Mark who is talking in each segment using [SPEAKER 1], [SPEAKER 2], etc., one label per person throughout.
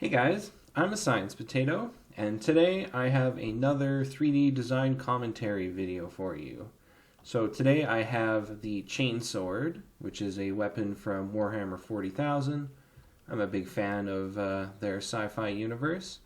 [SPEAKER 1] Hey guys, I'm a science potato, and today I have another 3D design commentary video for you. So today I have the Chainsword, which is a weapon from Warhammer 40,000. I'm a big fan of their sci-fi universe,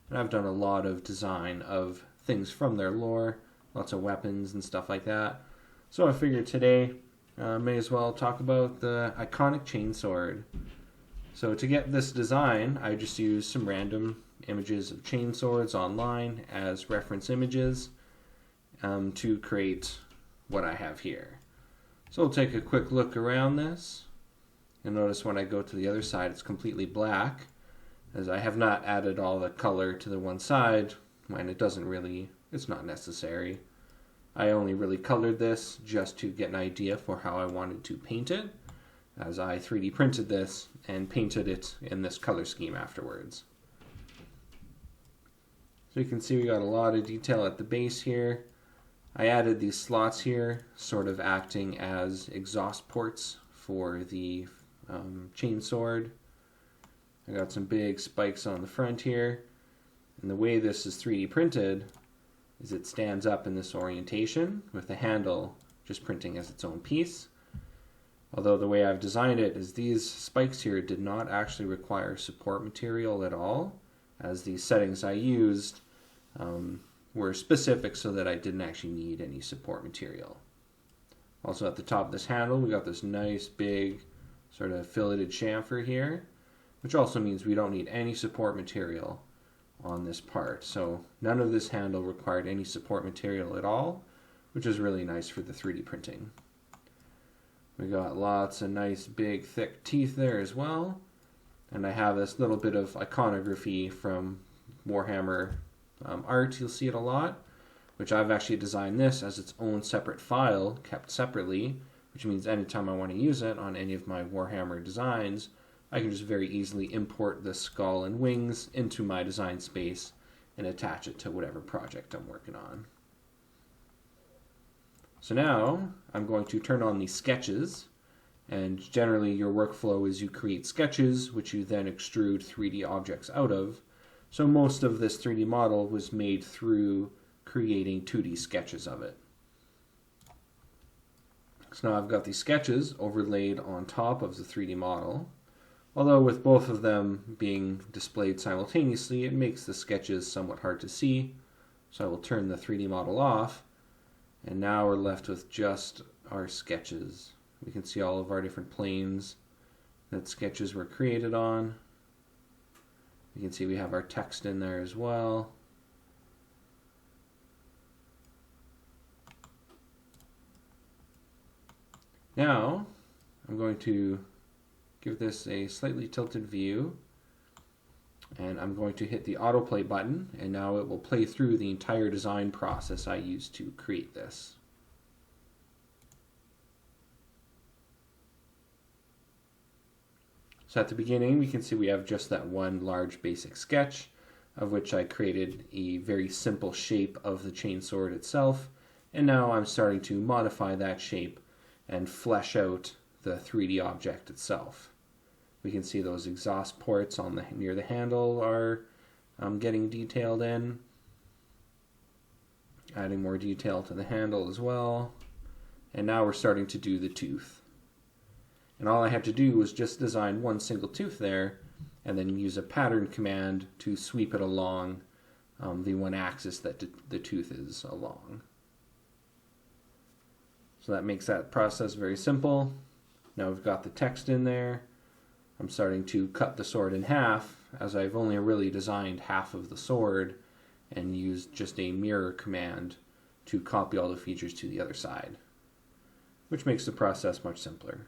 [SPEAKER 1] and I've done a lot of design of things from their lore, lots of weapons and stuff like that. So I figured today may as well talk about the iconic Chainsword. So to get this design, I just used some random images of chainswords online as reference images to create what I have here. So we'll take a quick look around this. You'll notice when I go to the other side it's completely black, as I have not added all the color to the one side when it's not necessary. I only really colored this just to get an idea for how I wanted to paint it, as I 3D printed this and painted it in this color scheme afterwards. So you can see we got a lot of detail at the base here. I added these slots here, sort of acting as exhaust ports for the chainsword. I got some big spikes on the front here, and the way this is 3D printed is it stands up in this orientation with the handle just printing as its own piece. Although the way I've designed it is these spikes here did not actually require support material at all, as the settings I used were specific so that I didn't actually need any support material. Also at the top of this handle we got this nice big sort of filleted chamfer here, which also means we don't need any support material on this part. So none of this handle required any support material at all, which is really nice for the 3D printing. We got lots of nice big thick teeth there as well, and I have this little bit of iconography from Warhammer art. You'll see it a lot, which I've actually designed this as its own separate file kept separately, which means anytime I want to use it on any of my Warhammer designs I can just very easily import the skull and wings into my design space and attach it to whatever project I'm working on. So now I'm going to turn on the sketches, and generally your workflow is you create sketches which you then extrude 3D objects out of. So most of this 3D model was made through creating 2D sketches of it. So now I've got these sketches overlaid on top of the 3D model. Although with both of them being displayed simultaneously, it makes the sketches somewhat hard to see. So I will turn the 3D model off. And now we're left with just our sketches. We can see all of our different planes that sketches were created on. You can see we have our text in there as well. Now I'm going to give this a slightly tilted view, and I'm going to hit the autoplay button, and now it will play through the entire design process I used to create this. So at the beginning we can see we have just that one large basic sketch, of which I created a very simple shape of the chainsword itself, and now I'm starting to modify that shape and flesh out the 3D object itself. We can see those exhaust ports on near the handle are getting detailed in. Adding more detail to the handle as well. And now we're starting to do the tooth. And all I had to do was just design one single tooth there, and then use a pattern command to sweep it along the one axis that the tooth is along. So that makes that process very simple. Now we've got the text in there. I'm starting to cut the sword in half, as I've only really designed half of the sword and used just a mirror command to copy all the features to the other side, which makes the process much simpler.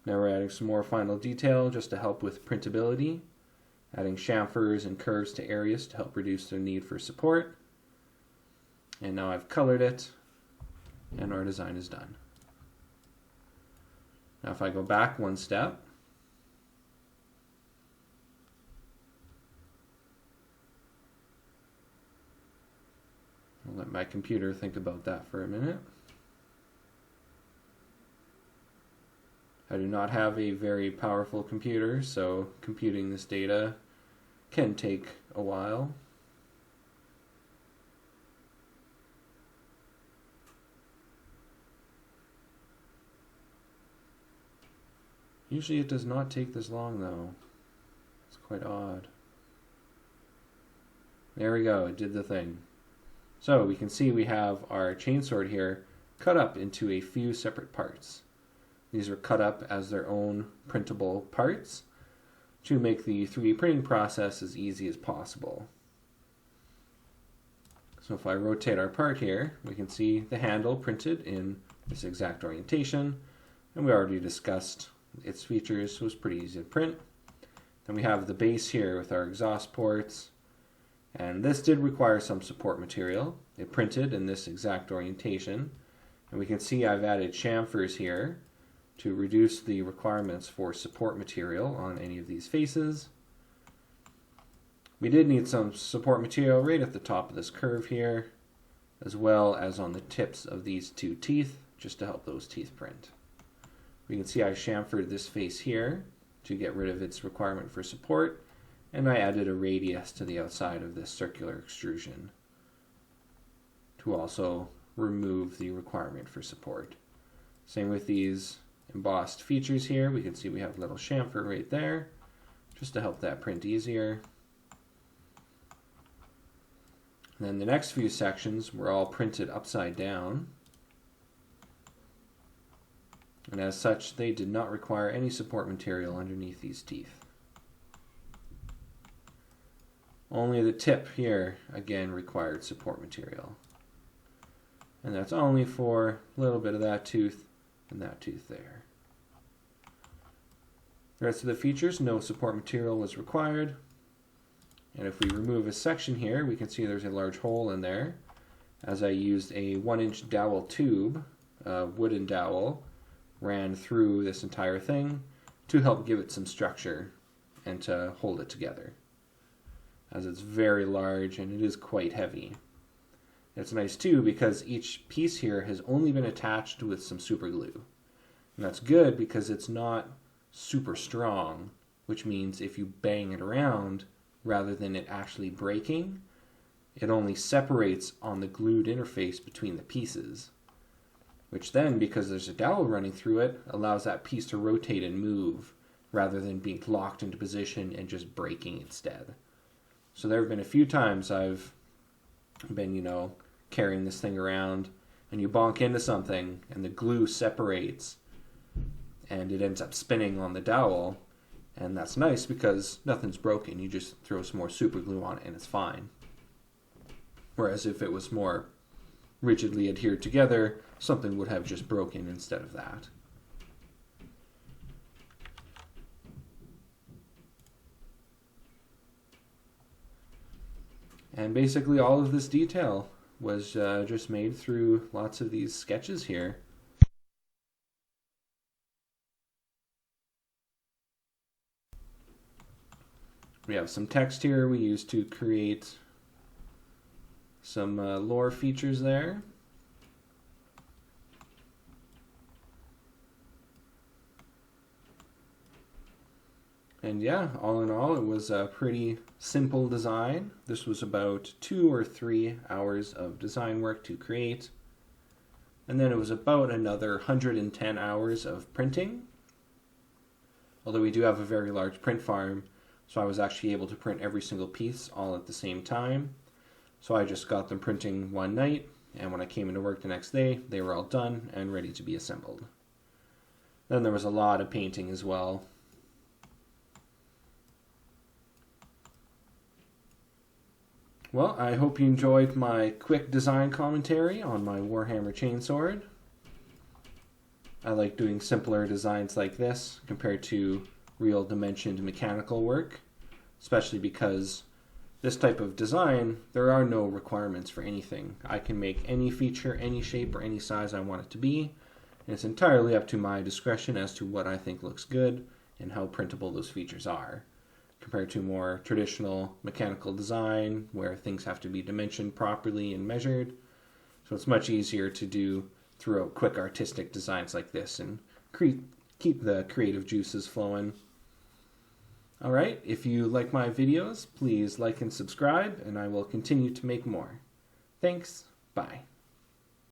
[SPEAKER 1] Now we're adding some more final detail just to help with printability, adding chamfers and curves to areas to help reduce their need for support. And now I've colored it, and our design is done. Now if I go back one step, I'll let my computer think about that for a minute. I do not have a very powerful computer, so computing this data Can take a while. Usually it does not take this long though. It's quite odd. There we go, it did the thing. So we can see we have our chainsword here cut up into a few separate parts. These are cut up as their own printable parts to make the 3D printing process as easy as possible. So if I rotate our part here, we can see the handle printed in this exact orientation, and we already discussed its features, so it's pretty easy to print. Then we have the base here with our exhaust ports, and this did require some support material. It printed in this exact orientation, and we can see I've added chamfers here to reduce the requirements for support material on any of these faces. We did need some support material right at the top of this curve here, as well as on the tips of these two teeth, just to help those teeth print. We can see I chamfered this face here to get rid of its requirement for support, and I added a radius to the outside of this circular extrusion to also remove the requirement for support. Same with these embossed features here. We can see we have a little chamfer right there, just to help that print easier. And then the next few sections were all printed upside down, and as such they did not require any support material underneath these teeth. Only the tip here again required support material, and that's only for a little bit of that tooth and that tooth there. The rest of the features, no support material was required. And if we remove a section here, we can see there's a large hole in there, as I used a 1-inch dowel tube, a wooden dowel, ran through this entire thing to help give it some structure and to hold it together, as it's very large and it is quite heavy. It's nice too because each piece here has only been attached with some super glue. And that's good because it's not super strong, which means if you bang it around, rather than it actually breaking, it only separates on the glued interface between the pieces, which then, because there's a dowel running through it, allows that piece to rotate and move rather than being locked into position and just breaking instead. So there have been a few times I've been, carrying this thing around and you bonk into something and the glue separates and it ends up spinning on the dowel. And that's nice because nothing's broken. You just throw some more super glue on it and it's fine. Whereas if it was more rigidly adhered together, something would have just broken instead of that. And basically all of this detail was just made through lots of these sketches here. We have some text here we used to create some lore features there. And yeah, all in all, it was a pretty simple design. This was about 2 or 3 hours of design work to create. And then it was about another 110 hours of printing. Although we do have a very large print farm, so I was actually able to print every single piece all at the same time. So I just got them printing one night, and when I came into work the next day, they were all done and ready to be assembled. Then there was a lot of painting as well. Well, I hope you enjoyed my quick design commentary on my Warhammer Chainsword. I like doing simpler designs like this compared to real dimensioned mechanical work, especially because this type of design, there are no requirements for anything. I can make any feature, any shape, or any size I want it to be, and it's entirely up to my discretion as to what I think looks good and how printable those features are, compared to more traditional mechanical design where things have to be dimensioned properly and measured. So it's much easier to do throughout quick artistic designs like this and keep the creative juices flowing. Alright, if you like my videos, please like and subscribe, and I will continue to make more. Thanks, bye.